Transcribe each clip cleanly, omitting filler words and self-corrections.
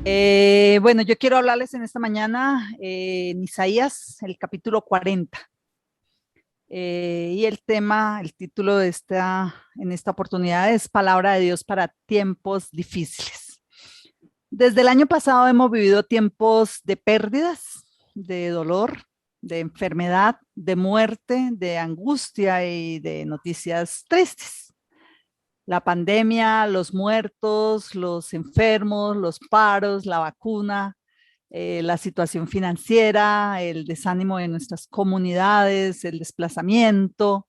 Bueno, yo quiero hablarles en esta mañana en Isaías, el capítulo 40. Y el tema, el título de en esta oportunidad es Palabra de Dios para tiempos difíciles. Desde el año pasado hemos vivido tiempos de pérdidas, de dolor, de enfermedad, de muerte, de angustia y de noticias tristes. La pandemia, los muertos, los enfermos, los paros, la vacuna, la situación financiera, el desánimo de nuestras comunidades, el desplazamiento,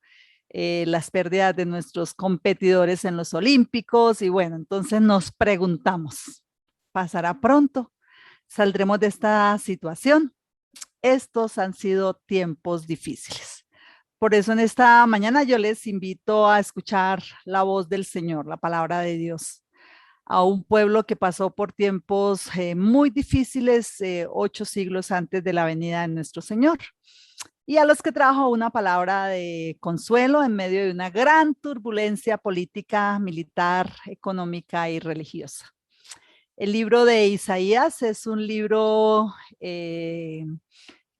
las pérdidas de nuestros competidores en los olímpicos. Y bueno, entonces nos preguntamos, ¿pasará pronto? ¿Saldremos de esta situación? Estos han sido tiempos difíciles. Por eso en esta mañana yo les invito a escuchar la voz del Señor, la palabra de Dios, a un pueblo que pasó por tiempos muy difíciles 8 siglos antes de la venida de nuestro Señor, y a los que trajo una palabra de consuelo en medio de una gran turbulencia política, militar, económica y religiosa. El libro de Isaías es un libro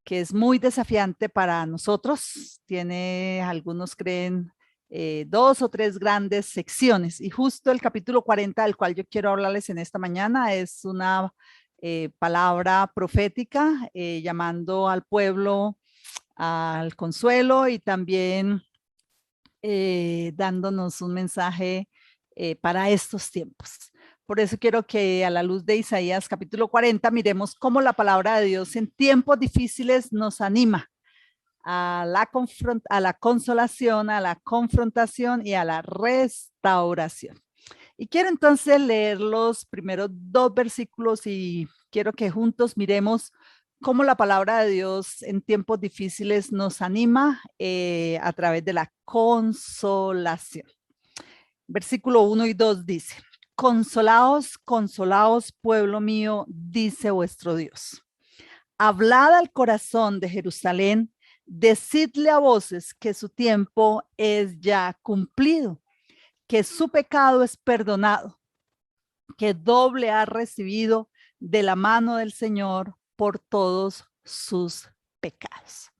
que es muy desafiante para nosotros. Tiene, algunos creen, 2 o 3 grandes secciones. Y justo el capítulo 40, del cual yo quiero hablarles en esta mañana, es una palabra profética llamando al pueblo al consuelo y también dándonos un mensaje para estos tiempos. Por eso quiero que a la luz de Isaías capítulo 40 miremos cómo la palabra de Dios en tiempos difíciles nos anima a la consolación, a la confrontación y a la restauración. Y quiero entonces leer los primeros 2 versículos y quiero que juntos miremos cómo la palabra de Dios en tiempos difíciles nos anima a través de la consolación. Versículo 1 y 2 dice: consolaos, consolaos, pueblo mío, dice vuestro Dios. Hablad al corazón de Jerusalén, decidle a voces que su tiempo es ya cumplido, que su pecado es perdonado, que doble ha recibido de la mano del Señor por todos sus pecados.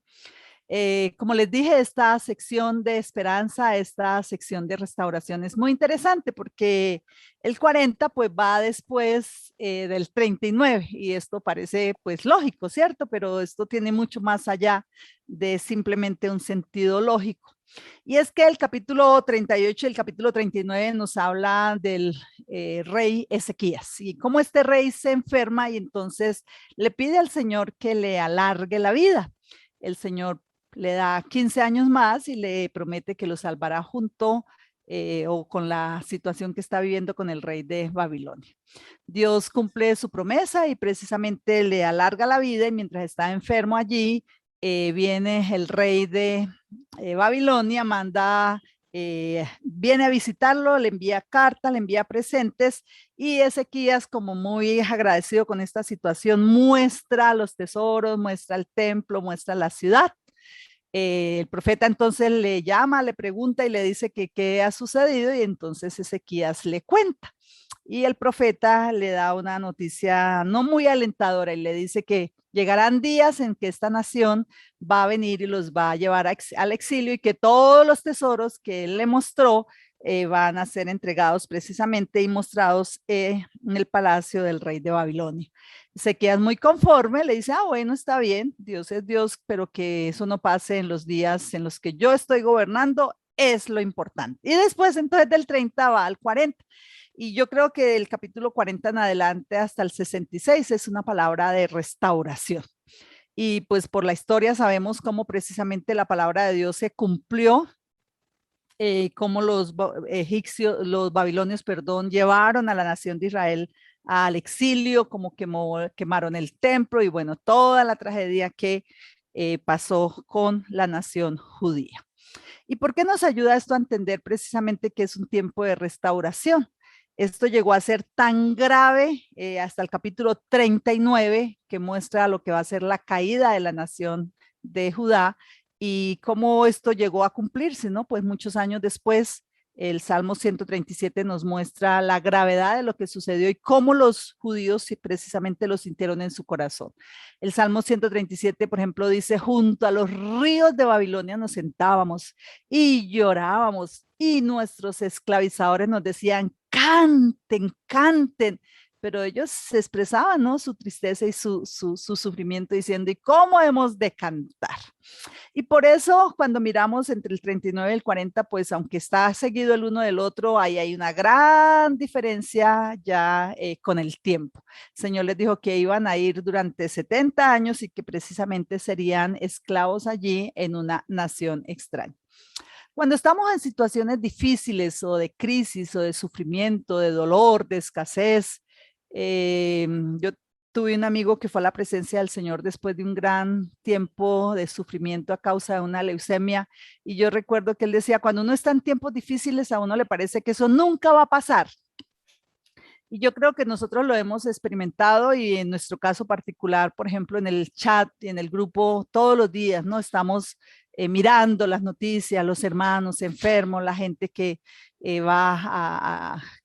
Como les dije, esta sección de esperanza, esta sección de restauración es muy interesante porque el 40 pues va después del 39 y esto parece pues lógico, ¿cierto? Pero esto tiene mucho más allá de simplemente un sentido lógico. Y es que el capítulo 38 y el capítulo 39 nos habla del rey Ezequías y cómo este rey se enferma y entonces le pide al Señor que le alargue la vida. El Señor le da 15 años más y le promete que lo salvará junto o con la situación que está viviendo con el rey de Babilonia. Dios cumple su promesa y precisamente le alarga la vida y mientras está enfermo allí, viene el rey de Babilonia, viene a visitarlo, le envía cartas, le envía presentes y Ezequías, como muy agradecido con esta situación, muestra los tesoros, muestra el templo, muestra la ciudad. El profeta entonces le llama, le pregunta y le dice que qué ha sucedido y entonces Ezequías le cuenta. Y el profeta le da una noticia no muy alentadora y le dice que llegarán días en que esta nación va a venir y los va a llevar al exilio y que todos los tesoros que él le mostró van a ser entregados precisamente y mostrados en el palacio del rey de Babilonia. Se queda muy conforme, le dice, bueno, está bien, Dios es Dios, pero que eso no pase en los días en los que yo estoy gobernando es lo importante. Y después entonces del 30 va al 40. Y yo creo que del capítulo 40 en adelante hasta el 66 es una palabra de restauración. Y pues por la historia sabemos cómo precisamente la palabra de Dios se cumplió, cómo los egipcios, los babilonios, perdón, llevaron a la nación de Israel al exilio, como quemaron el templo y bueno, toda la tragedia que pasó con la nación judía. ¿Y por qué nos ayuda esto a entender precisamente que es un tiempo de restauración? Esto llegó a ser tan grave hasta el capítulo 39 que muestra lo que va a ser la caída de la nación de Judá y cómo esto llegó a cumplirse, ¿no? Pues muchos años después, El Salmo 137 nos muestra la gravedad de lo que sucedió y cómo los judíos precisamente lo sintieron en su corazón. El Salmo 137, por ejemplo, dice, junto a los ríos de Babilonia nos sentábamos y llorábamos y nuestros esclavizadores nos decían, canten, canten. Pero ellos se expresaban, ¿no? Su tristeza y su sufrimiento diciendo, ¿y cómo hemos de cantar? Y por eso cuando miramos entre el 39 y el 40, pues aunque está seguido el uno del otro, ahí hay una gran diferencia ya con el tiempo. El Señor les dijo que iban a ir durante 70 años y que precisamente serían esclavos allí en una nación extraña. Cuando estamos en situaciones difíciles o de crisis o de sufrimiento, de dolor, de escasez, yo tuve un amigo que fue a la presencia del Señor después de un gran tiempo de sufrimiento a causa de una leucemia. Y yo recuerdo que él decía, cuando uno está en tiempos difíciles, a uno le parece que eso nunca va a pasar. Y yo creo que nosotros lo hemos experimentado y en nuestro caso particular, por ejemplo, en el chat y en el grupo, todos los días, ¿no? Estamos mirando las noticias, los hermanos enfermos, la gente que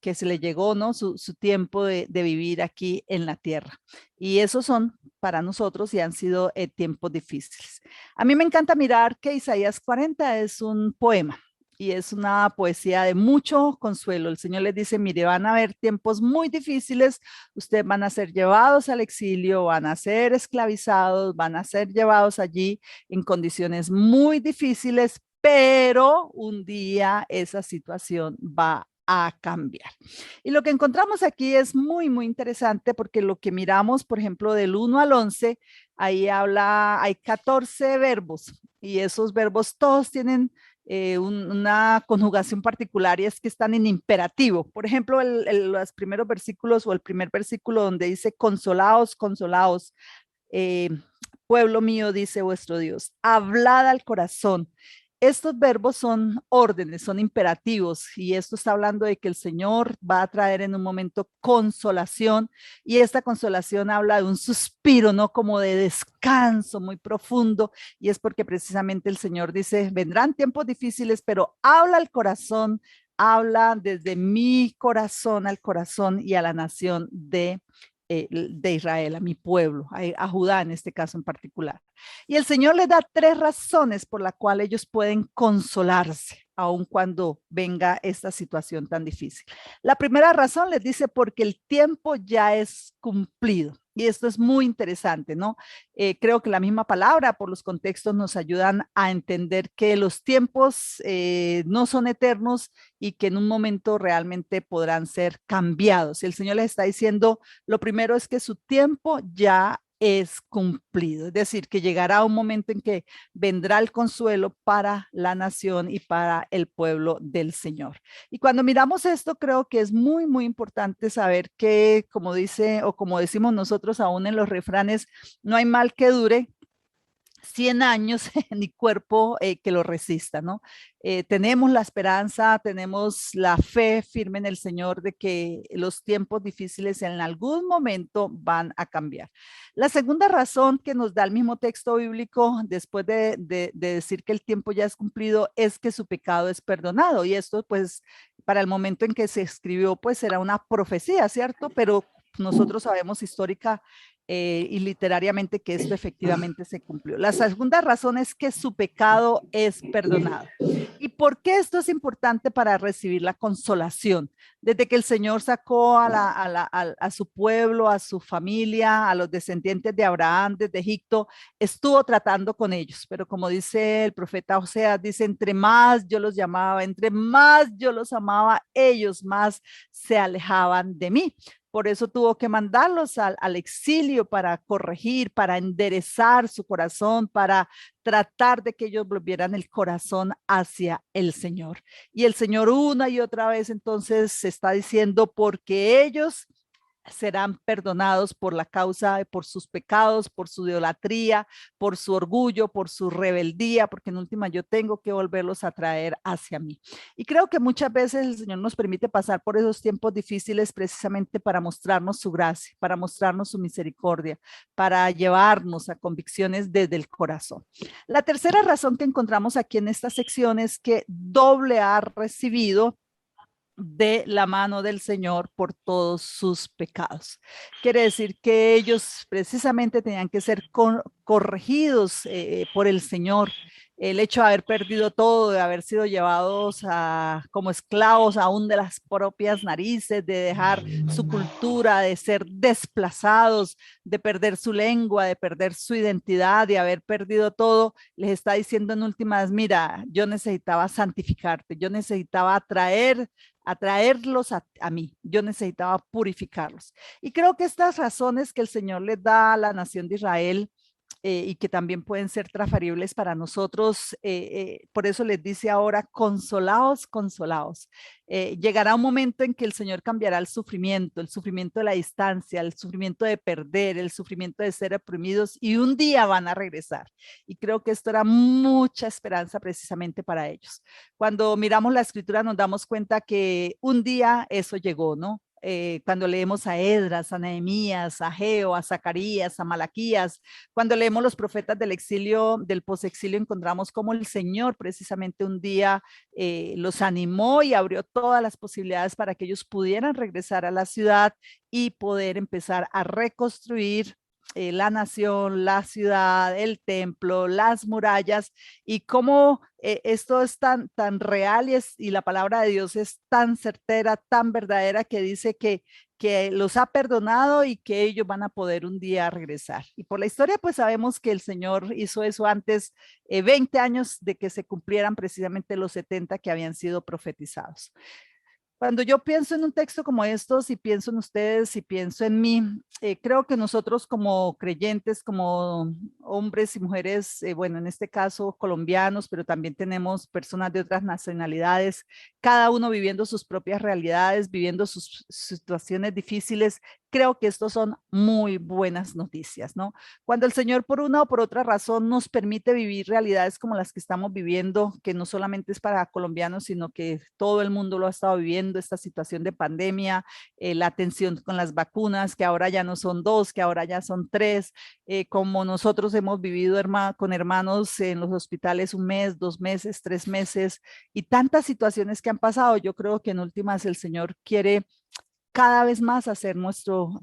que se le llegó, ¿no? Su tiempo de vivir aquí en la tierra. Y esos son para nosotros y han sido tiempos difíciles. A mí me encanta mirar que Isaías 40 es un poema y es una poesía de mucho consuelo. El Señor les dice, mire, van a haber tiempos muy difíciles, ustedes van a ser llevados al exilio, van a ser esclavizados, van a ser llevados allí en condiciones muy difíciles, pero un día esa situación va a cambiar. Y lo que encontramos aquí es muy, muy interesante porque lo que miramos, por ejemplo, del 1 al 11, ahí hay 14 verbos y esos verbos todos tienen una conjugación particular y es que están en imperativo. Por ejemplo, los primeros versículos o el primer versículo donde dice consolaos, consolaos, eh, pueblo mío, dice vuestro Dios, hablad al corazón. Estos verbos son órdenes, son imperativos y esto está hablando de que el Señor va a traer en un momento consolación y esta consolación habla de un suspiro, ¿no? Como de descanso muy profundo y es porque precisamente el Señor dice, vendrán tiempos difíciles, pero habla al corazón, habla desde mi corazón al corazón y a la nación de Israel, a mi pueblo, a Judá en este caso en particular. Y el Señor les da tres razones por las cuales ellos pueden consolarse, aun cuando venga esta situación tan difícil. La primera razón les dice porque el tiempo ya es cumplido. Y esto es muy interesante, ¿no? Creo que la misma palabra por los contextos nos ayudan a entender que los tiempos no son eternos y que en un momento realmente podrán ser cambiados. Y el Señor les está diciendo, lo primero es que su tiempo ya es cumplido, es decir, que llegará un momento en que vendrá el consuelo para la nación y para el pueblo del Señor. Y cuando miramos esto, creo que es muy, muy importante saber que, como dice o como decimos nosotros aún en los refranes, no hay mal que dure 100 años ni cuerpo que lo resista, ¿no? Tenemos la esperanza, tenemos la fe firme en el Señor de que los tiempos difíciles en algún momento van a cambiar. La segunda razón que nos da el mismo texto bíblico después de decir que el tiempo ya es cumplido es que su pecado es perdonado y esto pues para el momento en que se escribió pues era una profecía, ¿cierto? Pero nosotros sabemos histórica y literariamente que esto efectivamente se cumplió. La segunda razón es que su pecado es perdonado. ¿Y por qué esto es importante para recibir la consolación? Desde que el Señor sacó a su pueblo, a su familia, a los descendientes de Abraham desde Egipto, estuvo tratando con ellos, pero como dice el profeta Oseas, dice, entre más yo los llamaba, entre más yo los amaba, ellos más se alejaban de mí. Por eso tuvo que mandarlos al exilio para corregir, para enderezar su corazón, para tratar de que ellos volvieran el corazón hacia el Señor. Y el Señor una y otra vez entonces se está diciendo, porque ellos serán perdonados por la causa, por sus pecados, por su idolatría, por su orgullo, por su rebeldía, porque en última yo tengo que volverlos a traer hacia mí. Y creo que muchas veces el Señor nos permite pasar por esos tiempos difíciles precisamente para mostrarnos su gracia, para mostrarnos su misericordia, para llevarnos a convicciones desde el corazón. La tercera razón que encontramos aquí en esta sección es que doble ha recibido de la mano del Señor por todos sus pecados. Quiere decir que ellos precisamente tenían que ser corregidos por el Señor. El hecho de haber perdido todo, de haber sido llevados como esclavos aún de las propias narices, de dejar su cultura, de ser desplazados, de perder su lengua, de perder su identidad, de haber perdido todo, les está diciendo en últimas, mira, yo necesitaba santificarte, yo necesitaba atraerlos a mí. Yo necesitaba purificarlos. Y creo que estas razones que el Señor les da a la nación de Israel y que también pueden ser transferibles para nosotros, por eso les dice ahora, consolaos, consolaos. Llegará un momento en que el Señor cambiará el sufrimiento de la distancia, el sufrimiento de perder, el sufrimiento de ser oprimidos y un día van a regresar. Y creo que esto era mucha esperanza precisamente para ellos. Cuando miramos la escritura nos damos cuenta que un día eso llegó, ¿no? Cuando leemos a Esdras, a Nehemías, a Geo, a Zacarías, a Malaquías, cuando leemos los profetas del exilio, del posexilio, encontramos cómo el Señor precisamente un día los animó y abrió todas las posibilidades para que ellos pudieran regresar a la ciudad y poder empezar a reconstruir la nación, la ciudad, el templo, las murallas y cómo esto es tan real y la palabra de Dios es tan certera, tan verdadera que dice que los ha perdonado y que ellos van a poder un día regresar. Y por la historia pues sabemos que el Señor hizo eso antes, 20 años de que se cumplieran precisamente los 70 que habían sido profetizados. Cuando yo pienso en un texto como estos y pienso en ustedes y pienso en mí, creo que nosotros como creyentes, como hombres y mujeres, bueno, en este caso colombianos, pero también tenemos personas de otras nacionalidades, cada uno viviendo sus propias realidades, viviendo sus situaciones difíciles, creo que estos son muy buenas noticias, ¿no? Cuando el Señor por una o por otra razón nos permite vivir realidades como las que estamos viviendo, que no solamente es para colombianos, sino que todo el mundo lo ha estado viviendo, esta situación de pandemia, la tensión con las vacunas, que ahora ya no son dos, que ahora ya son tres, como nosotros hemos vivido con hermanos en los hospitales un mes, 2 meses, 3 meses, y tantas situaciones que han pasado, yo creo que en últimas el Señor quiere cada vez más hacer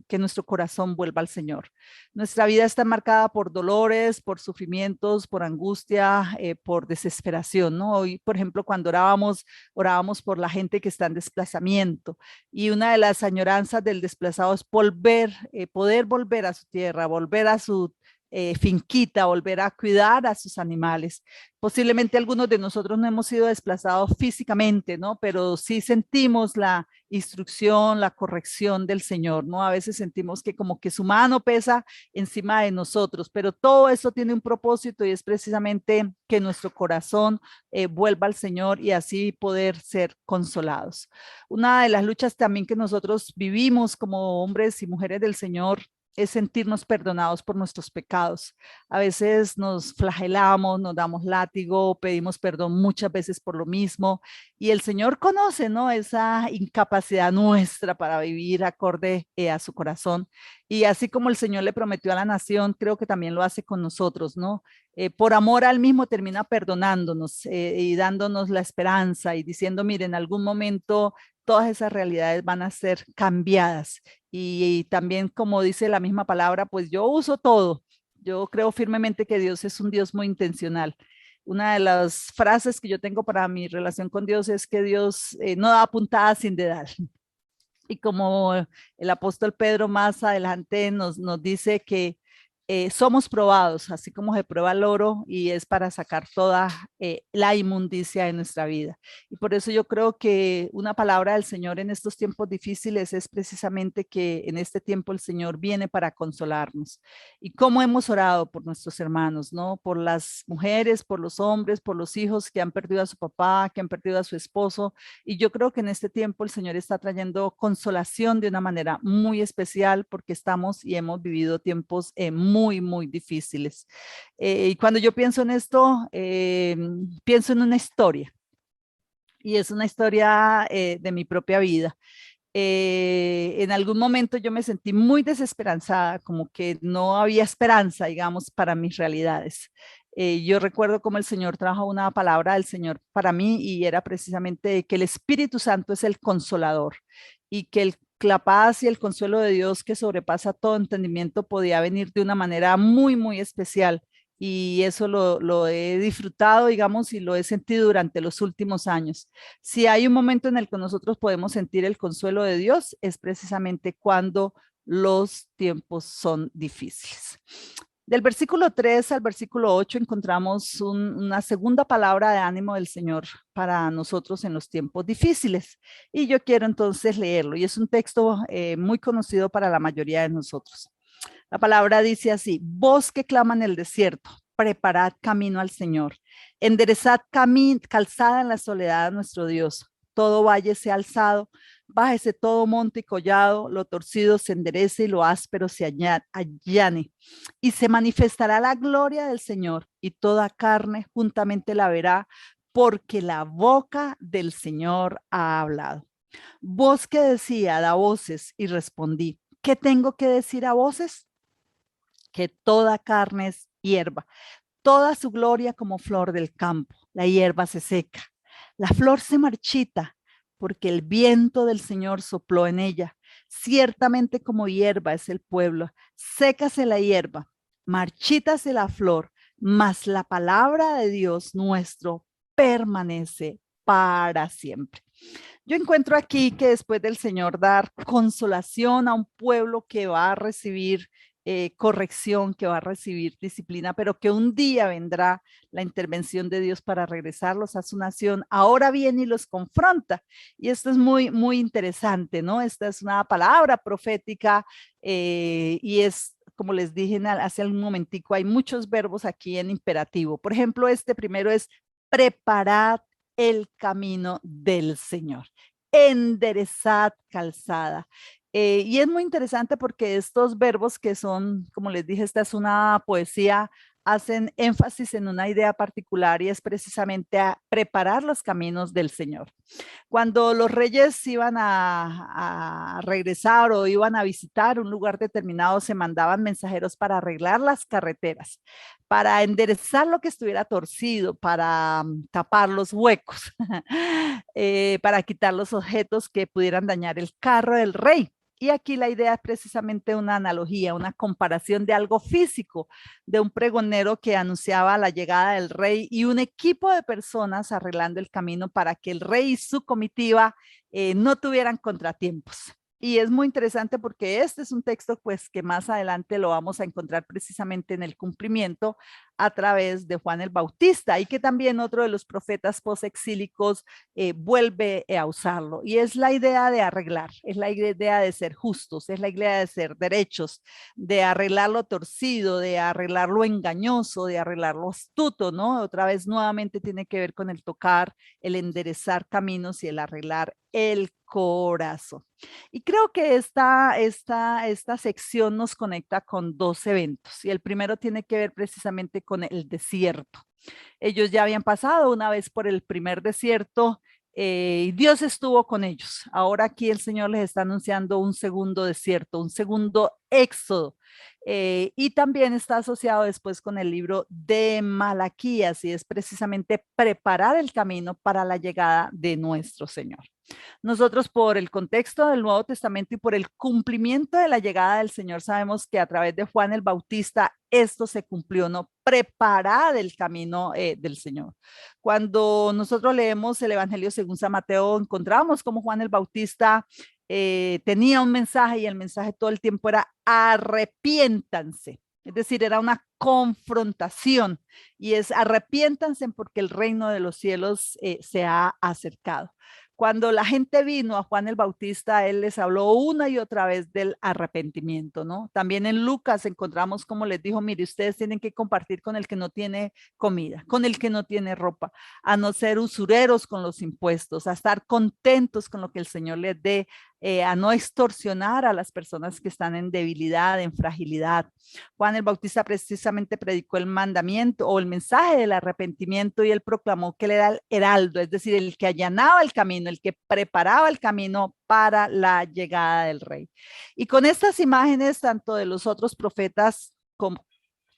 que nuestro corazón vuelva al Señor. Nuestra vida está marcada por dolores, por sufrimientos, por angustia, por desesperación, ¿no? Hoy, por ejemplo, cuando orábamos por la gente que está en desplazamiento y una de las añoranzas del desplazado es poder volver a su tierra, volver a su finquita, volver a cuidar a sus animales. Posiblemente algunos de nosotros no hemos sido desplazados físicamente, ¿no? Pero sí sentimos la instrucción, la corrección del Señor, ¿no? A veces sentimos que como que su mano pesa encima de nosotros, pero todo eso tiene un propósito y es precisamente que nuestro corazón vuelva al Señor y así poder ser consolados. Una de las luchas también que nosotros vivimos como hombres y mujeres del Señor es sentirnos perdonados por nuestros pecados. A veces nos flagelamos, nos damos látigo, pedimos perdón muchas veces por lo mismo y el Señor conoce, ¿no? Esa incapacidad nuestra para vivir acorde a su corazón. Y así como el Señor le prometió a la nación, creo que también lo hace con nosotros, ¿no? Por amor al mismo termina perdonándonos y dándonos la esperanza y diciendo, mire, en algún momento todas esas realidades van a ser cambiadas. Y también, como dice la misma palabra, pues yo uso todo. Yo creo firmemente que Dios es un Dios muy intencional. Una de las frases que yo tengo para mi relación con Dios es que Dios no da puntadas sin dedal. Y como el apóstol Pedro más adelante nos dice que somos probados, así como se prueba el oro y es para sacar toda la inmundicia de nuestra vida. Y por eso yo creo que una palabra del Señor en estos tiempos difíciles es precisamente que en este tiempo el Señor viene para consolarnos. Y cómo hemos orado por nuestros hermanos, ¿no? Por las mujeres, por los hombres, por los hijos que han perdido a su papá, que han perdido a su esposo. Y yo creo que en este tiempo el Señor está trayendo consolación de una manera muy especial porque estamos y hemos vivido tiempos muy difíciles. Y cuando yo pienso en esto, pienso en una historia. Y es una historia de mi propia vida. En algún momento yo me sentí muy desesperanzada, como que no había esperanza, digamos, para mis realidades. Yo recuerdo cómo el Señor trajo una palabra del Señor para mí y era precisamente que el Espíritu Santo es el consolador y que la paz y el consuelo de Dios que sobrepasa todo entendimiento podía venir de una manera muy, muy especial. Y eso lo he disfrutado, digamos, y lo he sentido durante los últimos años. Si hay un momento en el que nosotros podemos sentir el consuelo de Dios, es precisamente cuando los tiempos son difíciles. Del versículo 3 al versículo 8 encontramos una segunda palabra de ánimo del Señor para nosotros en los tiempos difíciles. Y yo quiero entonces leerlo. Y es un texto muy conocido para la mayoría de nosotros. La palabra dice así: voz que clama en el desierto, preparad camino al Señor, enderezad calzada en la soledad a nuestro Dios. Todo valle sea alzado, bájese todo monte y collado, lo torcido se enderece y lo áspero se allane. Y se manifestará la gloria del Señor y toda carne juntamente la verá, porque la boca del Señor ha hablado. Voz que decía, da voces, y respondí: ¿qué tengo que decir a voces? Que toda carne es hierba, toda su gloria como flor del campo. La hierba se seca, la flor se marchita, porque el viento del Señor sopló en ella. Ciertamente como hierba es el pueblo, sécase la hierba, marchítase la flor, mas la palabra de Dios nuestro permanece para siempre. Yo encuentro aquí que después del Señor dar consolación a un pueblo que va a recibir corrección, que va a recibir disciplina, pero que un día vendrá la intervención de Dios para regresarlos a su nación, ahora viene y los confronta. Y esto es muy, muy interesante, ¿no? Esta es una palabra profética y es, como les dije hace un momentico, hay muchos verbos aquí en imperativo. Por ejemplo, este primero es preparad el camino del Señor. Enderezad calzada. Y es muy interesante porque estos verbos que son, como les dije, esta es una poesía, hacen énfasis en una idea particular y es precisamente a preparar los caminos del Señor. Cuando los reyes iban a regresar o iban a visitar un lugar determinado, se mandaban mensajeros para arreglar las carreteras, para enderezar lo que estuviera torcido, para tapar los huecos, para quitar los objetos que pudieran dañar el carro del rey. Y aquí la idea es precisamente una analogía, una comparación de algo físico, de un pregonero que anunciaba la llegada del rey y un equipo de personas arreglando el camino para que el rey y su comitiva no tuvieran contratiempos. Y es muy interesante porque este es un texto pues que más adelante lo vamos a encontrar precisamente en el cumplimiento a través de Juan el Bautista y que también otro de los profetas posexílicos vuelve a usarlo. Y es la idea de arreglar, es la idea de ser justos, es la idea de ser derechos, de arreglar lo torcido, de arreglar lo engañoso, de arreglar lo astuto, ¿no? Otra vez nuevamente tiene que ver con el tocar, el enderezar caminos y el arreglar el corazón. Y creo que esta sección nos conecta con dos eventos y el primero tiene que ver precisamente con el desierto. Ellos ya habían pasado una vez por el primer desierto y Dios estuvo con ellos. Ahora aquí el Señor les está anunciando un segundo desierto, un segundo éxodo. Y también está asociado después con el libro de Malaquías y es precisamente preparar el camino para la llegada de nuestro Señor. Nosotros por el contexto del Nuevo Testamento y por el cumplimiento de la llegada del Señor sabemos que a través de Juan el Bautista esto se cumplió, ¿no? Preparar el camino del Señor. Cuando nosotros leemos el Evangelio según San Mateo, encontramos como Juan el Bautista tenía un mensaje y el mensaje todo el tiempo era arrepiéntanse. Es decir, era una confrontación y es arrepiéntanse porque el reino de los cielos se ha acercado. Cuando la gente vino a Juan el Bautista, él les habló una y otra vez del arrepentimiento, ¿no? También en Lucas encontramos como les dijo, mire, ustedes tienen que compartir con el que no tiene comida, con el que no tiene ropa, a no ser usureros con los impuestos, a estar contentos con lo que el Señor les dé, a no extorsionar a las personas que están en debilidad, en fragilidad. Juan el Bautista precisamente predicó el mandamiento o el mensaje del arrepentimiento y él proclamó que él era el heraldo, es decir, el que allanaba el camino, el que preparaba el camino para la llegada del rey. Y con estas imágenes, tanto de los otros profetas como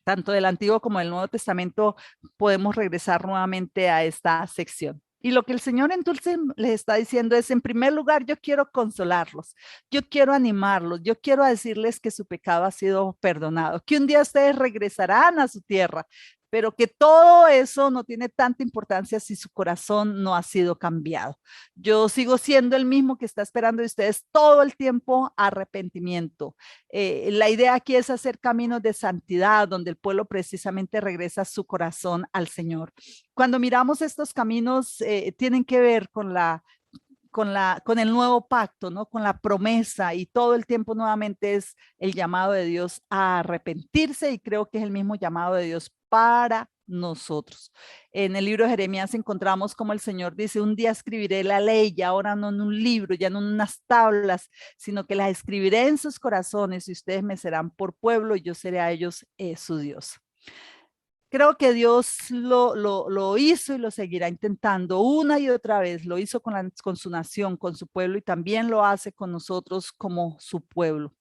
tanto del Antiguo como del Nuevo Testamento, podemos regresar nuevamente a esta sección. Y lo que el Señor entonces les está diciendo es, en primer lugar, yo quiero consolarlos, yo quiero animarlos, yo quiero decirles que su pecado ha sido perdonado, que un día ustedes regresarán a su tierra, pero que todo eso no tiene tanta importancia si su corazón no ha sido cambiado. Yo sigo siendo el mismo que está esperando de ustedes todo el tiempo arrepentimiento. La idea aquí es hacer caminos de santidad, donde el pueblo precisamente regresa su corazón al Señor. Cuando miramos estos caminos, tienen que ver con el nuevo pacto, ¿no? Con la promesa, y todo el tiempo nuevamente es el llamado de Dios a arrepentirse, y creo que es el mismo llamado de Dios para nosotros. En el libro de Jeremías encontramos como el Señor dice, un día escribiré la ley, y ahora no en un libro, ya no en unas tablas, sino que las escribiré en sus corazones, y ustedes me serán por pueblo y yo seré a ellos su Dios. Creo que Dios lo hizo y lo seguirá intentando una y otra vez. Lo hizo con su nación, con su pueblo, y también lo hace con nosotros como su pueblo.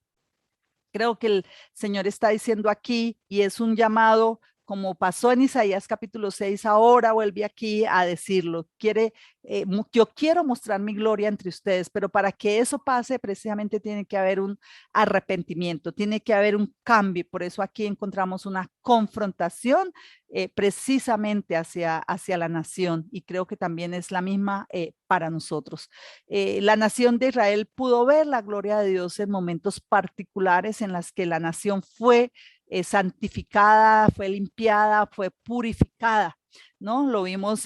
Creo que el Señor está diciendo aquí, y es un llamado como pasó en Isaías capítulo 6, ahora vuelve aquí a decirlo. Yo quiero mostrar mi gloria entre ustedes, pero para que eso pase precisamente tiene que haber un arrepentimiento, tiene que haber un cambio. Por eso aquí encontramos una confrontación precisamente hacia la nación, y creo que también es la misma para nosotros. La nación de Israel pudo ver la gloria de Dios en momentos particulares en las que la nación fue santificada, fue limpiada, fue purificada, ¿no? Lo vimos,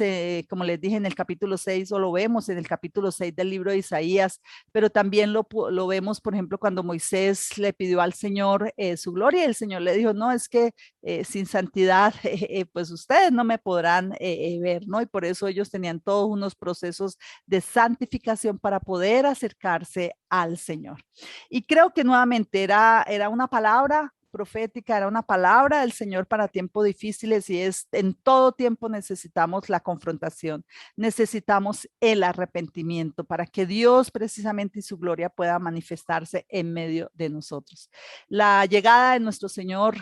como les dije, en el capítulo 6, o lo vemos en el capítulo 6 del libro de Isaías, pero también lo vemos, por ejemplo, cuando Moisés le pidió al Señor su gloria, y el Señor le dijo, no, es que sin santidad, pues ustedes no me podrán ver, ¿no? Y por eso ellos tenían todos unos procesos de santificación para poder acercarse al Señor. Y creo que nuevamente era una palabra profética, era una palabra del Señor para tiempos difíciles, y es en todo tiempo necesitamos la confrontación, necesitamos el arrepentimiento para que Dios precisamente y su gloria pueda manifestarse en medio de nosotros. La llegada de nuestro Señor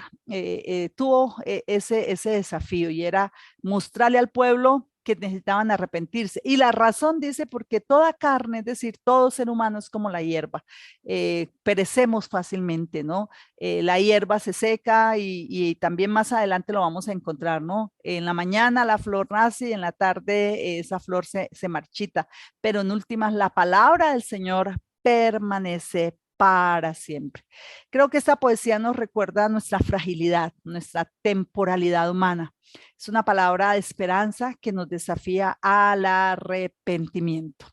tuvo ese desafío, y era mostrarle al pueblo que necesitaban arrepentirse. Y la razón dice, porque toda carne, es decir, todo ser humano es como la hierba, perecemos fácilmente, ¿no? La hierba se seca, y también más adelante lo vamos a encontrar, ¿no? En la mañana la flor nace, y en la tarde esa flor se marchita, pero en últimas la palabra del Señor permanece para siempre. Creo que esta poesía nos recuerda nuestra fragilidad, nuestra temporalidad humana. Es una palabra de esperanza que nos desafía al arrepentimiento.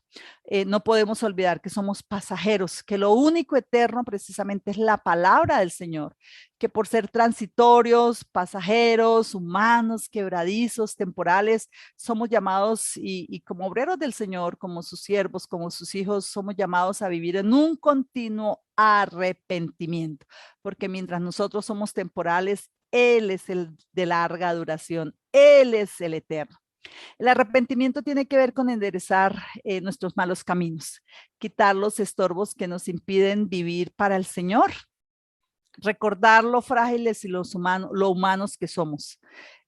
No podemos olvidar que somos pasajeros, que lo único eterno precisamente es la palabra del Señor, que por ser transitorios, pasajeros, humanos, quebradizos, temporales, somos llamados, y como obreros del Señor, como sus siervos, como sus hijos, somos llamados a vivir en un continuo arrepentimiento, porque mientras nosotros somos temporales, Él es el de larga duración, Él es el eterno. El arrepentimiento tiene que ver con enderezar nuestros malos caminos, quitar los estorbos que nos impiden vivir para el Señor, recordar lo frágiles y lo humanos que somos.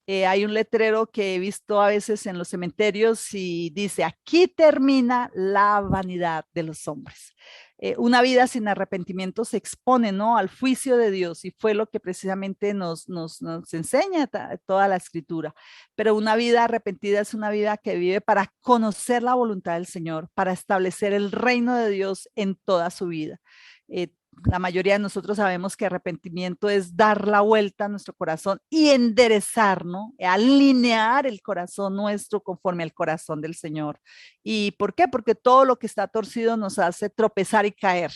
Hay un letrero que he visto a veces en los cementerios y dice, aquí termina la vanidad de los hombres. Una vida sin arrepentimiento se expone, ¿no?, al juicio de Dios, y fue lo que precisamente nos enseña toda la escritura. Pero una vida arrepentida es una vida que vive para conocer la voluntad del Señor, para establecer el reino de Dios en toda su vida. La mayoría de nosotros sabemos que arrepentimiento es dar la vuelta a nuestro corazón y enderezar, ¿no? Alinear el corazón nuestro conforme al corazón del Señor. ¿Y por qué? Porque todo lo que está torcido nos hace tropezar y caer.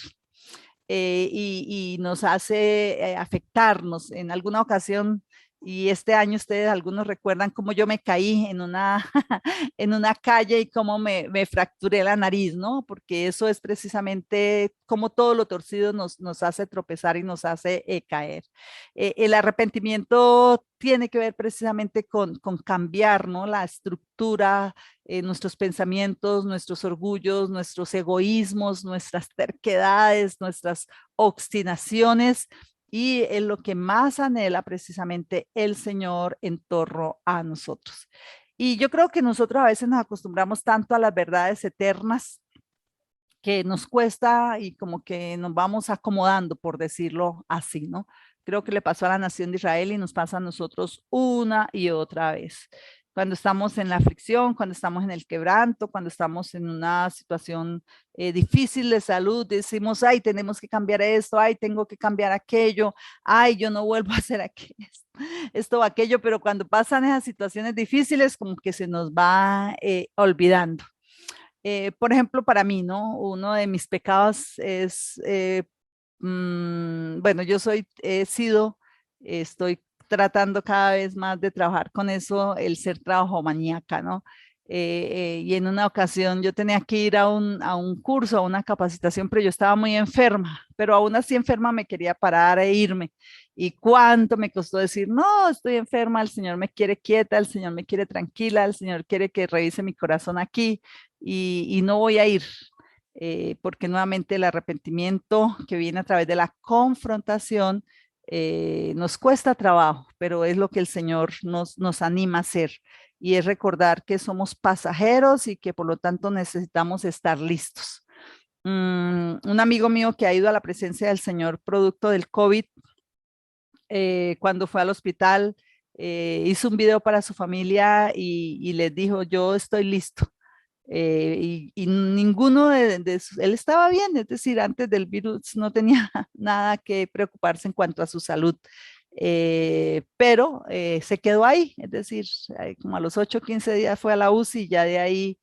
Y nos hace afectarnos. En alguna ocasión, y este año ustedes algunos recuerdan cómo yo me caí en una, en una calle, y cómo me fracturé la nariz, ¿no? Porque eso es precisamente como todo lo torcido nos hace tropezar y nos hace caer. El arrepentimiento tiene que ver precisamente con cambiar, ¿no?, la estructura, nuestros pensamientos, nuestros orgullos, nuestros egoísmos, nuestras terquedades, nuestras obstinaciones, Y es lo que más anhela precisamente el Señor en torno a nosotros. Y yo creo que nosotros a veces nos acostumbramos tanto a las verdades eternas que nos cuesta y como que nos vamos acomodando, por decirlo así, ¿no? Creo que le pasó a la nación de Israel y nos pasa a nosotros una y otra vez. Cuando estamos en la aflicción, cuando estamos en el quebranto, cuando estamos en una situación difícil de salud, decimos, ay, tenemos que cambiar esto, ay, tengo que cambiar aquello, ay, yo no vuelvo a hacer aquello, esto o aquello, pero cuando pasan esas situaciones difíciles, como que se nos va olvidando. Por ejemplo, para mí, ¿no? Uno de mis pecados es, bueno, he sido, estoy tratando cada vez más de trabajar con eso, el ser trabajo maníaca, ¿no? Y en una ocasión yo tenía que ir a un curso, a una capacitación, pero yo estaba muy enferma, pero aún así enferma me quería parar e irme. Y cuánto me costó decir, no, estoy enferma, el Señor me quiere quieta, el Señor me quiere tranquila, el Señor quiere que revise mi corazón aquí y no voy a ir, porque nuevamente el arrepentimiento que viene a través de la confrontación nos cuesta trabajo, pero es lo que el Señor nos anima a hacer y es recordar que somos pasajeros y que por lo tanto necesitamos estar listos. Un amigo mío que ha ido a la presencia del Señor producto del COVID, cuando fue al hospital, hizo un video para su familia y les dijo, yo estoy listo. Y ninguno él estaba bien, es decir, antes del virus no tenía nada que preocuparse en cuanto a su salud, pero se quedó ahí, es decir, como a los 8 o 15 días fue a la UCI y ya de ahí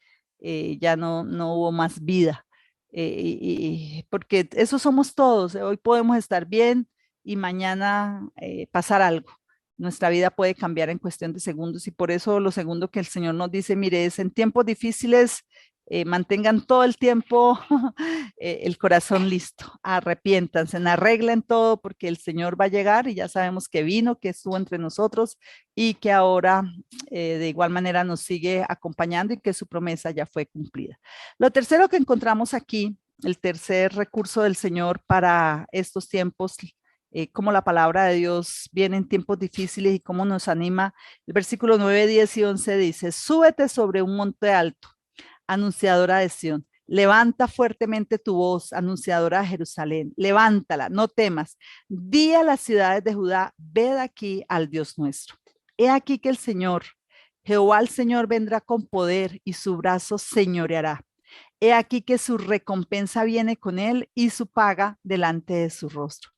ya no hubo más vida. Porque eso somos todos, hoy podemos estar bien y mañana pasar algo. Nuestra vida puede cambiar en cuestión de segundos y por eso lo segundo que el Señor nos dice, mire, es en tiempos difíciles, mantengan todo el tiempo el corazón listo, arrepiéntanse, arreglen todo porque el Señor va a llegar y ya sabemos que vino, que estuvo entre nosotros y que ahora de igual manera nos sigue acompañando y que su promesa ya fue cumplida. Lo tercero que encontramos aquí, el tercer recurso del Señor para estos tiempos, cómo la palabra de Dios viene en tiempos difíciles y cómo nos anima. El versículo 9, 10 y 11 dice, súbete sobre un monte alto, anunciadora de Sión. Levanta fuertemente tu voz, anunciadora de Jerusalén. Levántala, no temas. Di a las ciudades de Judá, ved aquí al Dios nuestro. He aquí que el Señor, Jehová el Señor vendrá con poder y su brazo señoreará. He aquí que su recompensa viene con él y su paga delante de su rostro.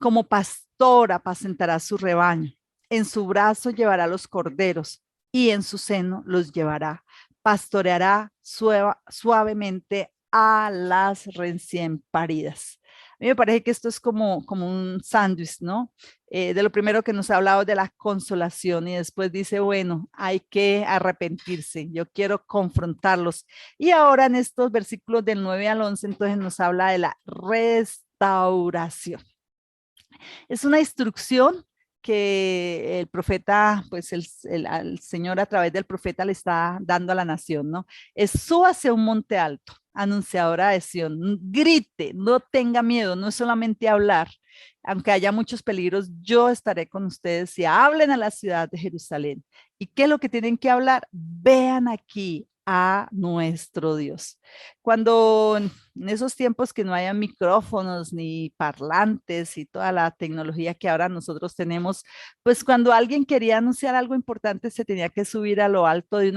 Como pastor apacentará su rebaño. En su brazo llevará los corderos y en su seno los llevará. Pastoreará suavemente a las recién paridas. A mí me parece que esto es como un sándwich, ¿no? De lo primero que nos ha hablado de la consolación y después dice, bueno, hay que arrepentirse, yo quiero confrontarlos. Y ahora en estos versículos del 9 al 11, entonces nos habla de la restauración. Es una instrucción que el profeta, pues al Señor a través del profeta le está dando a la nación, ¿no? Es súbase a un monte alto, anunciadora de Sión, grite, no tenga miedo, no es solamente hablar, aunque haya muchos peligros, yo estaré con ustedes y hablen a la ciudad de Jerusalén. ¿Y qué es lo que tienen que hablar? Vean aquí a nuestro Dios. Cuando en esos tiempos que no haya micrófonos ni parlantes y toda la tecnología que ahora nosotros tenemos, pues cuando alguien quería anunciar algo importante se tenía que subir a lo alto de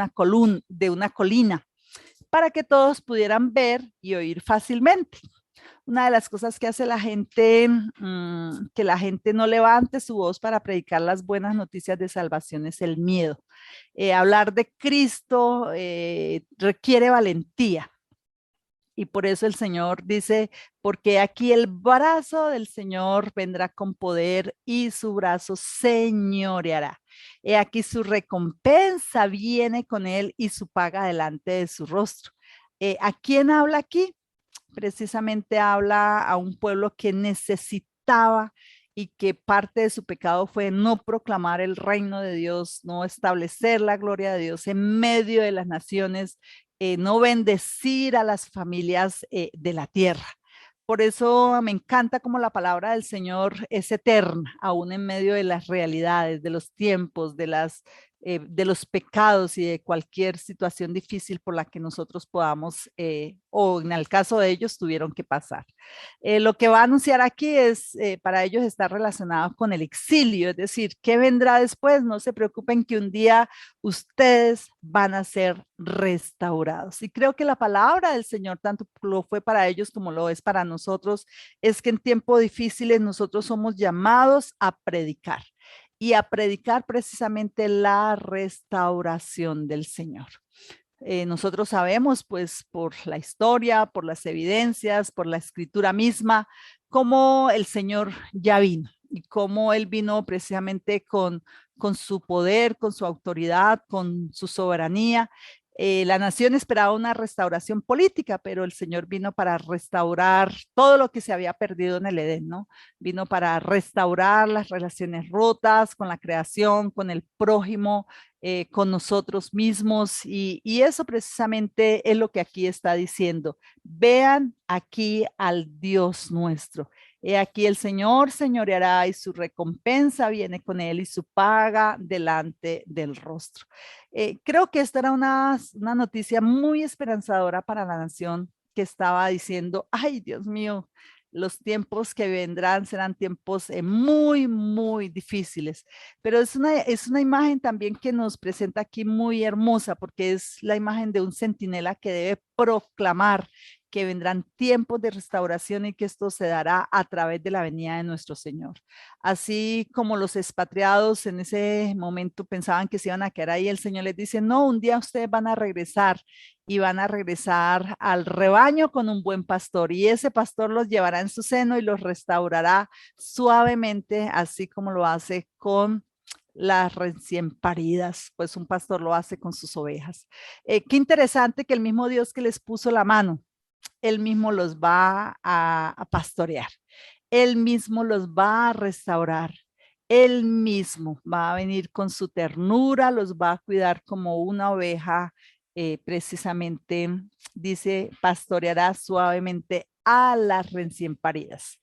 una colina para que todos pudieran ver y oír fácilmente. Una de las cosas que hace la gente, que la gente no levante su voz para predicar las buenas noticias de salvación es el miedo. Hablar de Cristo requiere valentía. Y por eso el Señor dice, porque aquí el brazo del Señor vendrá con poder y su brazo señoreará. He aquí su recompensa viene con él y su paga delante de su rostro. ¿A quién habla aquí? Precisamente habla a un pueblo que necesitaba y que parte de su pecado fue no proclamar el reino de Dios, no establecer la gloria de Dios en medio de las naciones, no bendecir a las familias de la tierra. Por eso me encanta como la palabra del Señor es eterna, aún en medio de las realidades, de los tiempos, de los pecados y de cualquier situación difícil por la que nosotros podamos, o en el caso de ellos, tuvieron que pasar. Lo que va a anunciar aquí es, para ellos está relacionado con el exilio, es decir, ¿qué vendrá después? No se preocupen que un día ustedes van a ser restaurados. Y creo que la palabra del Señor, tanto lo fue para ellos como lo es para nosotros, es que en tiempos difíciles nosotros somos llamados a predicar y a predicar precisamente la restauración del Señor. Nosotros sabemos, pues, por la historia, por las evidencias, por la escritura misma, cómo el Señor ya vino y cómo Él vino precisamente con su poder, con su autoridad, con su soberanía. La nación esperaba una restauración política, pero el Señor vino para restaurar todo lo que se había perdido en el Edén, ¿no? Vino para restaurar las relaciones rotas con la creación, con el prójimo, con nosotros mismos y eso precisamente es lo que aquí está diciendo. Vean aquí al Dios nuestro. He aquí el Señor señoreará y su recompensa viene con él y su paga delante del rostro. Creo que esta era una noticia muy esperanzadora para la nación que estaba diciendo, ay Dios mío, los tiempos que vendrán serán tiempos muy, muy difíciles. Pero es una imagen también que nos presenta aquí muy hermosa porque es la imagen de un centinela que debe proclamar que vendrán tiempos de restauración y que esto se dará a través de la venida de nuestro Señor. Así como los expatriados en ese momento pensaban que se iban a quedar ahí, el Señor les dice, no, un día ustedes van a regresar y van a regresar al rebaño con un buen pastor y ese pastor los llevará en su seno y los restaurará suavemente, así como lo hace con las recién paridas, pues un pastor lo hace con sus ovejas. Qué interesante que el mismo Dios que les puso la mano, él mismo los va a pastorear, él mismo los va a restaurar, él mismo va a venir con su ternura, los va a cuidar como una oveja, precisamente dice, pastoreará suavemente a las recién paridas.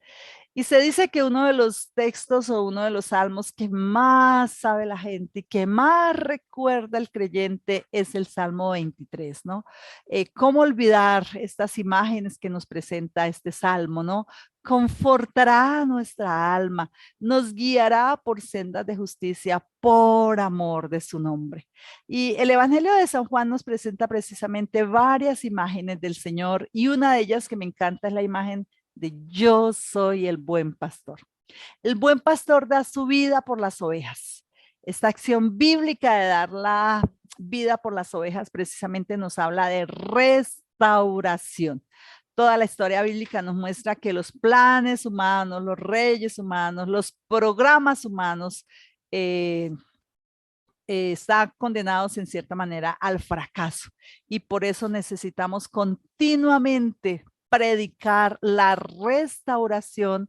Y se dice que uno de los textos o uno de los salmos que más sabe la gente y que más recuerda el creyente es el Salmo 23, ¿no? ¿Cómo olvidar estas imágenes que nos presenta este salmo, ¿no? Confortará nuestra alma, nos guiará por sendas de justicia por amor de su nombre. Y el Evangelio de San Juan nos presenta precisamente varias imágenes del Señor y una de ellas que me encanta es la imagen de yo soy el buen pastor. El buen pastor da su vida por las ovejas. Esta acción bíblica de dar la vida por las ovejas precisamente nos habla de restauración. Toda la historia bíblica nos muestra que los planes humanos, los reyes humanos, los programas humanos están condenados en cierta manera al fracaso y por eso necesitamos continuamente predicar la restauración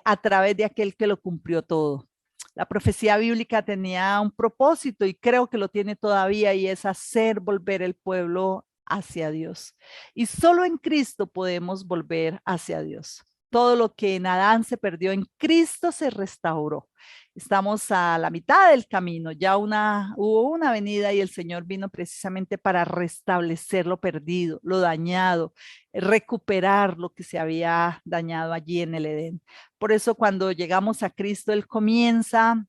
a través de aquel que lo cumplió todo. La profecía bíblica tenía un propósito y creo que lo tiene todavía y es hacer volver el pueblo hacia Dios. Y solo en Cristo podemos volver hacia Dios. Todo lo que en Adán se perdió en Cristo se restauró. Estamos a la mitad del camino, ya hubo una venida y el Señor vino precisamente para restablecer lo perdido, lo dañado, recuperar lo que se había dañado allí en el Edén. Por eso cuando llegamos a Cristo, Él comienza,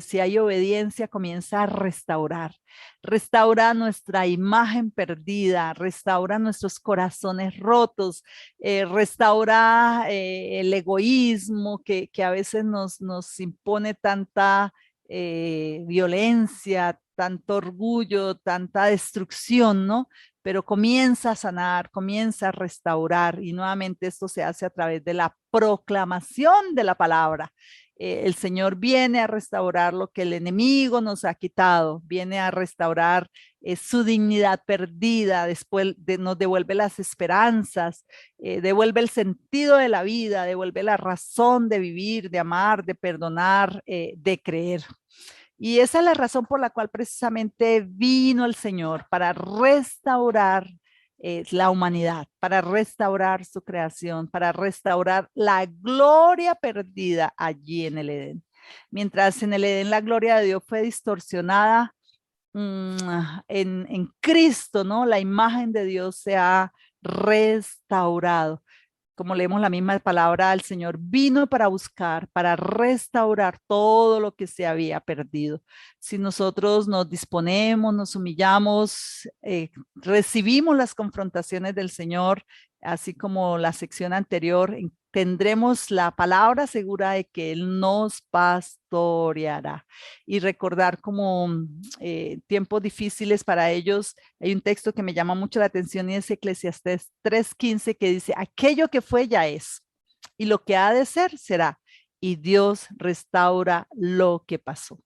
si hay obediencia, comienza a restaurar. Restaura nuestra imagen perdida, restaura nuestros corazones rotos, restaura el egoísmo que a veces nos impone tanta violencia, tanto orgullo, tanta destrucción, ¿no? Pero comienza a sanar, comienza a restaurar y nuevamente esto se hace a través de la proclamación de la palabra. El Señor viene a restaurar lo que el enemigo nos ha quitado, viene a restaurar su dignidad perdida, después nos devuelve las esperanzas, devuelve el sentido de la vida, devuelve la razón de vivir, de amar, de perdonar, de creer. Y esa es la razón por la cual precisamente vino el Señor, para restaurar la humanidad, para restaurar su creación, para restaurar la gloria perdida allí en el Edén. Mientras en el Edén la gloria de Dios fue distorsionada, en Cristo, ¿no? La imagen de Dios se ha restaurado. Como leemos la misma palabra, el Señor vino para buscar, para restaurar todo lo que se había perdido. Si nosotros nos disponemos, nos humillamos, recibimos las confrontaciones del Señor, así como la sección anterior, tendremos la palabra segura de que Él nos pastoreará. Y recordar como tiempos difíciles para ellos, hay un texto que me llama mucho la atención y es Eclesiastés 3:15 que dice, aquello que fue ya es, y lo que ha de ser será, y Dios restaura lo que pasó.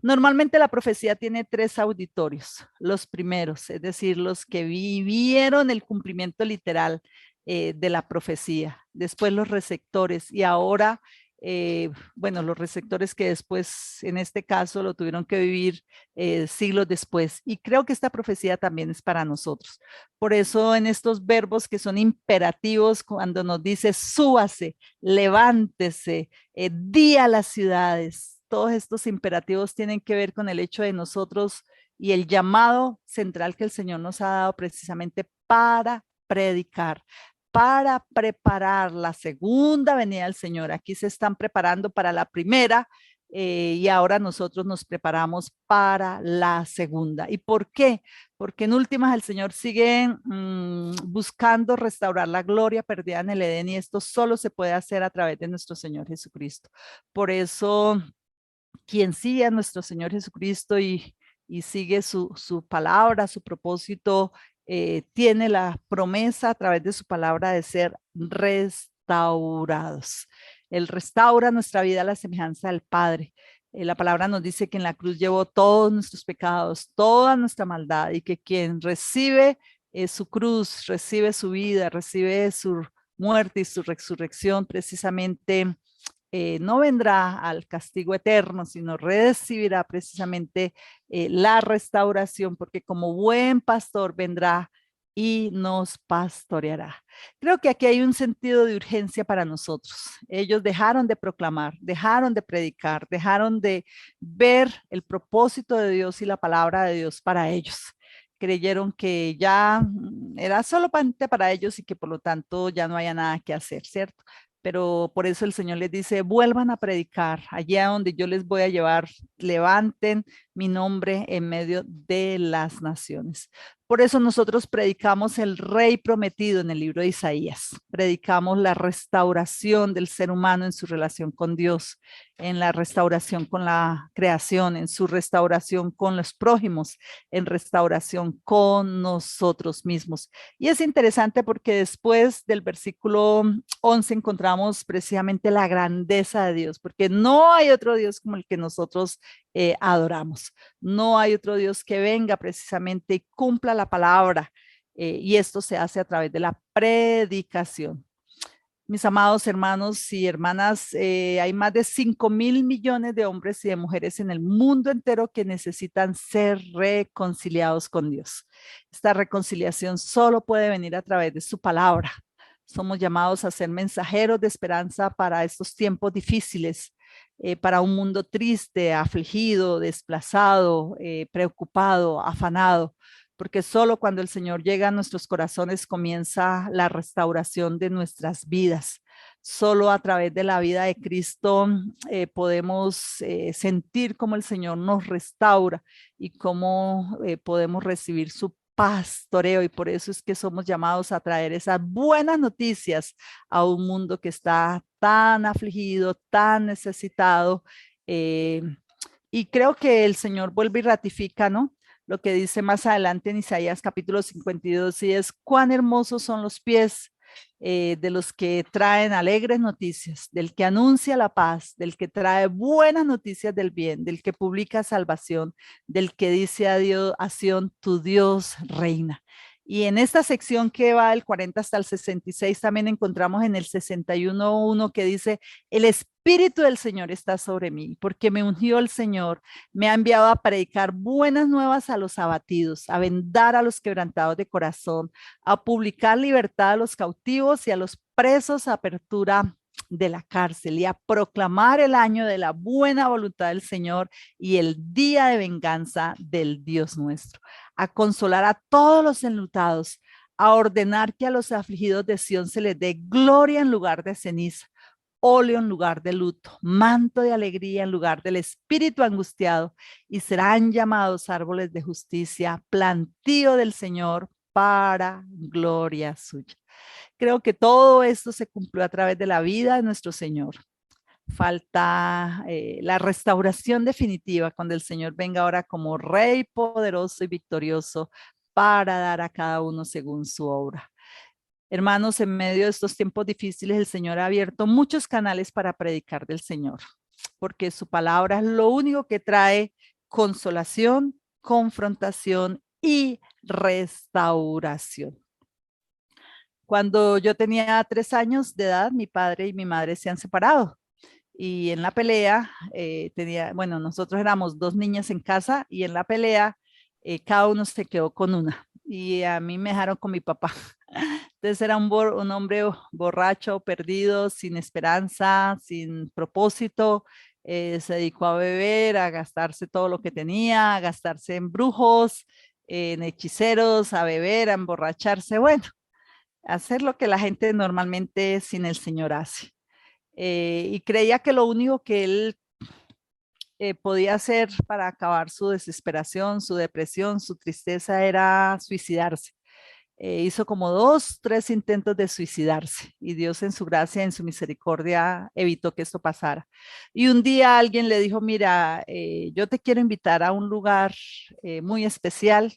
Normalmente la profecía tiene tres auditorios. Los primeros, es decir, los que vivieron el cumplimiento literal de la profecía. Después los receptores y ahora, bueno, los receptores que después, en este caso, lo tuvieron que vivir siglos después. Y creo que esta profecía también es para nosotros. Por eso en estos verbos que son imperativos, cuando nos dice súbase, levántese, di a las ciudades, todos estos imperativos tienen que ver con el hecho de nosotros y el llamado central que el Señor nos ha dado precisamente para predicar, para preparar la segunda venida del Señor. Aquí se están preparando para la primera y ahora nosotros nos preparamos para la segunda. ¿Y por qué? Porque en últimas el Señor sigue buscando restaurar la gloria perdida en el Edén y esto solo se puede hacer a través de nuestro Señor Jesucristo. Por eso, quien sigue a nuestro Señor Jesucristo y sigue su palabra, su propósito, tiene la promesa a través de su palabra de ser restaurados. Él restaura nuestra vida a la semejanza del Padre. La palabra nos dice que en la cruz llevó todos nuestros pecados, toda nuestra maldad y que quien recibe su cruz, recibe su vida, recibe su muerte y su resurrección precisamente no vendrá al castigo eterno, sino recibirá precisamente la restauración, porque como buen pastor vendrá y nos pastoreará. Creo que aquí hay un sentido de urgencia para nosotros. Ellos dejaron de proclamar, dejaron de predicar, dejaron de ver el propósito de Dios y la palabra de Dios para ellos. Creyeron que ya era solamente para ellos y que por lo tanto ya no haya nada que hacer, ¿cierto? Pero por eso el Señor les dice, vuelvan a predicar allá donde yo les voy a llevar, levanten mi nombre en medio de las naciones. Por eso nosotros predicamos el Rey prometido en el libro de Isaías. Predicamos la restauración del ser humano en su relación con Dios, en la restauración con la creación, en su restauración con los prójimos, en restauración con nosotros mismos. Y es interesante porque después del versículo 11 encontramos precisamente la grandeza de Dios, porque no hay otro Dios como el que nosotros adoramos. No hay otro Dios que venga precisamente y cumpla la palabra. Y esto se hace a través de la predicación. Mis amados hermanos y hermanas, hay más de 5.000 millones de hombres y de mujeres en el mundo entero que necesitan ser reconciliados con Dios. Esta reconciliación solo puede venir a través de su palabra. Somos llamados a ser mensajeros de esperanza para estos tiempos difíciles, para un mundo triste, afligido, desplazado, preocupado, afanado, porque solo cuando el Señor llega a nuestros corazones comienza la restauración de nuestras vidas. Solo a través de la vida de Cristo podemos sentir cómo el Señor nos restaura y cómo podemos recibir su pastoreo, y por eso es que somos llamados a traer esas buenas noticias a un mundo que está tan afligido, tan necesitado. Y creo que el Señor vuelve y ratifica, ¿no? Lo que dice más adelante en Isaías capítulo 52, y es cuán hermosos son los pies de los que traen alegres noticias, del que anuncia la paz, del que trae buenas noticias del bien, del que publica salvación, del que dice a Dios, a Sión, tu Dios reina. Y en esta sección que va del 40 hasta el 66, también encontramos en el 61:1 que dice, el Espíritu del Señor está sobre mí, porque me ungió el Señor, me ha enviado a predicar buenas nuevas a los abatidos, a vendar a los quebrantados de corazón, a publicar libertad a los cautivos y a los presos, apertura de la cárcel, y a proclamar el año de la buena voluntad del Señor y el día de venganza del Dios nuestro, a consolar a todos los enlutados, a ordenar que a los afligidos de Sión se les dé gloria en lugar de ceniza, óleo en lugar de luto, manto de alegría en lugar del espíritu angustiado, y serán llamados árboles de justicia, plantío del Señor para gloria suya. Creo que todo esto se cumplió a través de la vida de nuestro Señor. Falta la restauración definitiva cuando el Señor venga ahora como Rey poderoso y victorioso para dar a cada uno según su obra. Hermanos, en medio de estos tiempos difíciles, el Señor ha abierto muchos canales para predicar del Señor, porque su palabra es lo único que trae consolación, confrontación y restauración. Cuando yo tenía 3 años de edad, mi padre y mi madre se han separado. Y en la pelea, bueno, nosotros éramos 2 niñas en casa y en la pelea cada uno se quedó con una. Y a mí me dejaron con mi papá. Entonces era un hombre borracho, perdido, sin esperanza, sin propósito. Se dedicó a beber, a gastarse todo lo que tenía, a gastarse en brujos, en hechiceros, a beber, a emborracharse. Bueno, hacer lo que la gente normalmente sin el Señor hace. Y creía que lo único que él podía hacer para acabar su desesperación, su depresión, su tristeza era suicidarse. Hizo como 2, 3 intentos de suicidarse y Dios en su gracia, en su misericordia, evitó que esto pasara. Y un día alguien le dijo, mira, yo te quiero invitar a un lugar muy especial.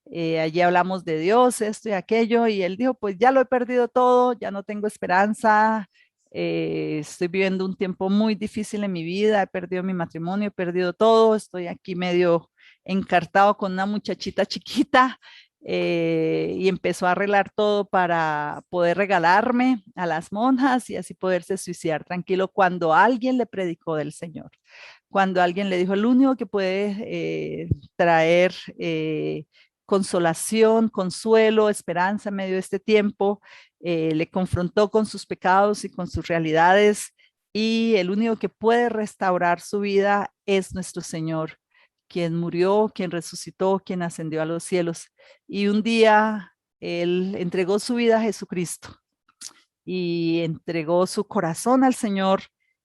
Allí hablamos de Dios, esto y aquello, y él dijo, pues ya lo he perdido todo, ya no tengo esperanza, estoy viviendo un tiempo muy difícil en mi vida, he perdido mi matrimonio, he perdido todo, estoy aquí medio encartado con una muchachita chiquita, y empezó a arreglar todo para poder regalarme a las monjas y así poderse suicidar tranquilo cuando alguien le predicó del Señor, cuando alguien le dijo, el único que puede traer consolación, consuelo, esperanza en medio de este tiempo, le confrontó con sus pecados y con sus realidades, y el único que puede restaurar su vida es nuestro Señor, quien murió, quien resucitó, quien ascendió a los cielos. Y un día él entregó su vida a Jesucristo y entregó su corazón al Señor.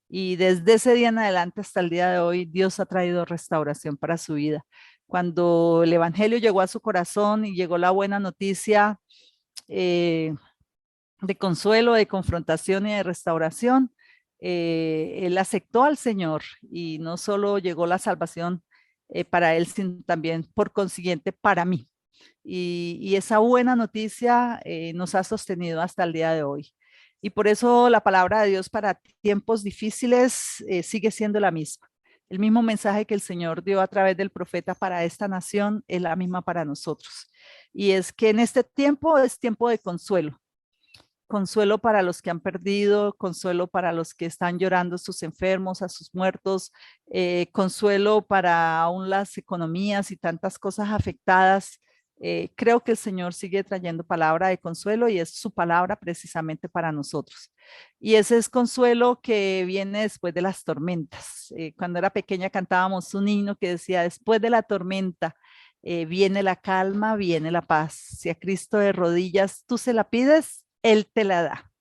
Y desde ese día en adelante hasta el día de hoy, Dios ha traído restauración para su vida. Cuando el Evangelio llegó a su corazón y llegó la buena noticia eh, de consuelo, de confrontación y de restauración, él aceptó al Señor y no solo llegó la salvación para él, sino también por consiguiente para mí. Y esa buena noticia nos ha sostenido hasta el día de hoy. Y por eso la palabra de Dios para tiempos difíciles sigue siendo la misma. El mismo mensaje que el Señor dio a través del profeta para esta nación es la misma para nosotros. Y es que en este tiempo es tiempo de consuelo. Consuelo para los que han perdido, consuelo para los que están llorando a sus enfermos, a sus muertos, consuelo para aún las economías y tantas cosas afectadas. Creo que el Señor sigue trayendo palabra de consuelo y es su palabra precisamente para nosotros. Y ese es consuelo que viene después de las tormentas. Cuando era pequeña cantábamos un himno que decía, después de la tormenta viene la calma, viene la paz. Si a Cristo de rodillas tú se la pides, Él te la da.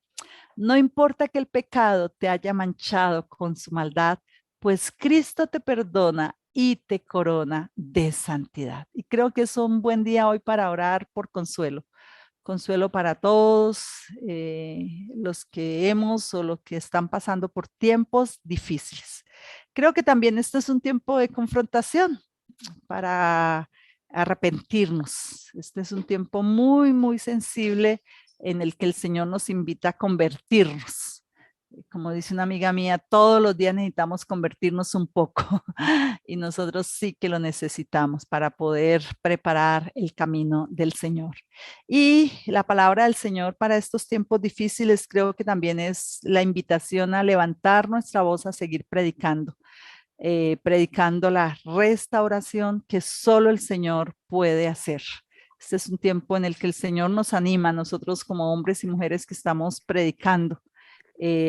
No importa que el pecado te haya manchado con su maldad, pues Cristo te perdona y te corona de santidad. Y creo que es un buen día hoy para orar por consuelo. Consuelo para todos los que hemos o los que están pasando por tiempos difíciles. Creo que también este es un tiempo de confrontación para arrepentirnos. Este es un tiempo muy, muy sensible en el que el Señor nos invita a convertirnos. Como dice una amiga mía, todos los días necesitamos convertirnos un poco y nosotros sí que lo necesitamos para poder preparar el camino del Señor. Y la palabra del Señor para estos tiempos difíciles creo que también es la invitación a levantar nuestra voz a seguir predicando, predicando la restauración que solo el Señor puede hacer. Este es un tiempo en el que el Señor nos anima a nosotros como hombres y mujeres que estamos predicando,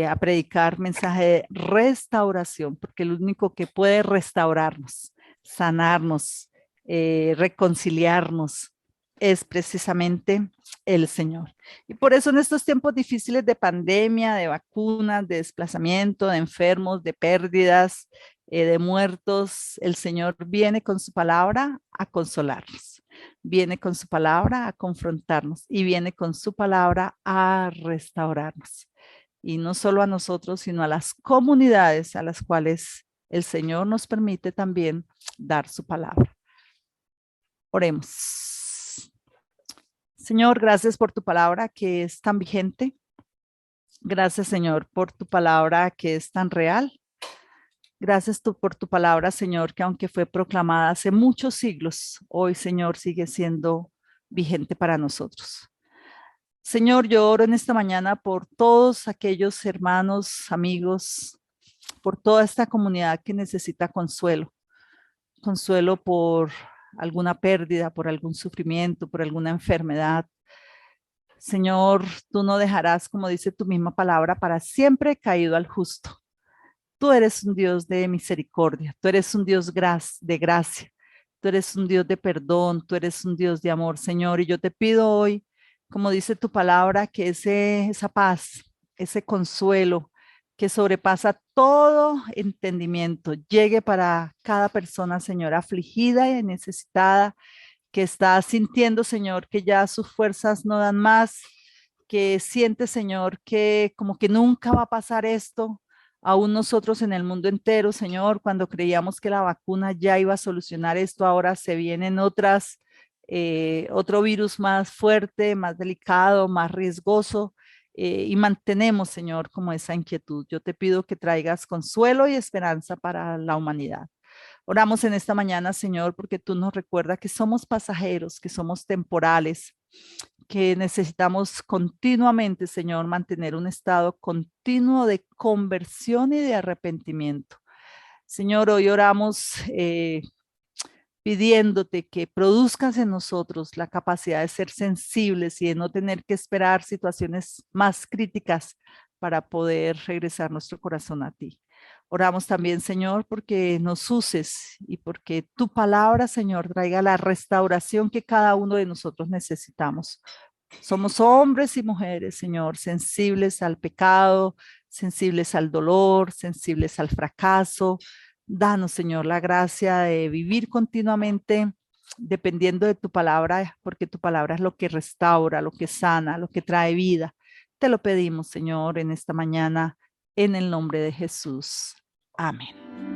a predicar mensaje de restauración, porque el único que puede restaurarnos, sanarnos, reconciliarnos, es precisamente el Señor. Y por eso en estos tiempos difíciles de pandemia, de vacunas, de desplazamiento, de enfermos, de pérdidas, de muertos, el Señor viene con su palabra a consolarnos, viene con su palabra a confrontarnos y viene con su palabra a restaurarnos. Y no solo a nosotros, sino a las comunidades a las cuales el Señor nos permite también dar su palabra. Oremos. Señor, gracias por tu palabra que es tan vigente. Gracias, Señor, por tu palabra que es tan real. Gracias por tu palabra, Señor, que aunque fue proclamada hace muchos siglos, hoy, Señor, sigue siendo vigente para nosotros. Señor, yo oro en esta mañana por todos aquellos hermanos, amigos, por toda esta comunidad que necesita consuelo, consuelo por alguna pérdida, por algún sufrimiento, por alguna enfermedad. Señor, tú no dejarás, como dice tu misma palabra, para siempre caído al justo. Tú eres un Dios de misericordia, tú eres un Dios de gracia, tú eres un Dios de perdón, tú eres un Dios de amor, Señor. Y yo te pido hoy, como dice tu palabra, que esa paz, ese consuelo que sobrepasa todo entendimiento, llegue para cada persona, Señor, afligida y necesitada, que está sintiendo, Señor, que ya sus fuerzas no dan más, que siente, Señor, que como que nunca va a pasar esto. Aún nosotros en el mundo entero, Señor, cuando creíamos que la vacuna ya iba a solucionar esto, ahora se vienen otro virus más fuerte, más delicado, más riesgoso, y mantenemos, Señor, como esa inquietud. Yo te pido que traigas consuelo y esperanza para la humanidad. Oramos en esta mañana, Señor, porque tú nos recuerdas que somos pasajeros, que somos temporales, que necesitamos continuamente, Señor, mantener un estado continuo de conversión y de arrepentimiento. Señor, hoy oramos pidiéndote que produzcas en nosotros la capacidad de ser sensibles y de no tener que esperar situaciones más críticas para poder regresar nuestro corazón a ti. Oramos también, Señor, porque nos uses y porque tu palabra, Señor, traiga la restauración que cada uno de nosotros necesitamos. Somos hombres y mujeres, Señor, sensibles al pecado, sensibles al dolor, sensibles al fracaso. Danos, Señor, la gracia de vivir continuamente dependiendo de tu palabra, porque tu palabra es lo que restaura, lo que sana, lo que trae vida. Te lo pedimos, Señor, en esta mañana, en el nombre de Jesús. Amén.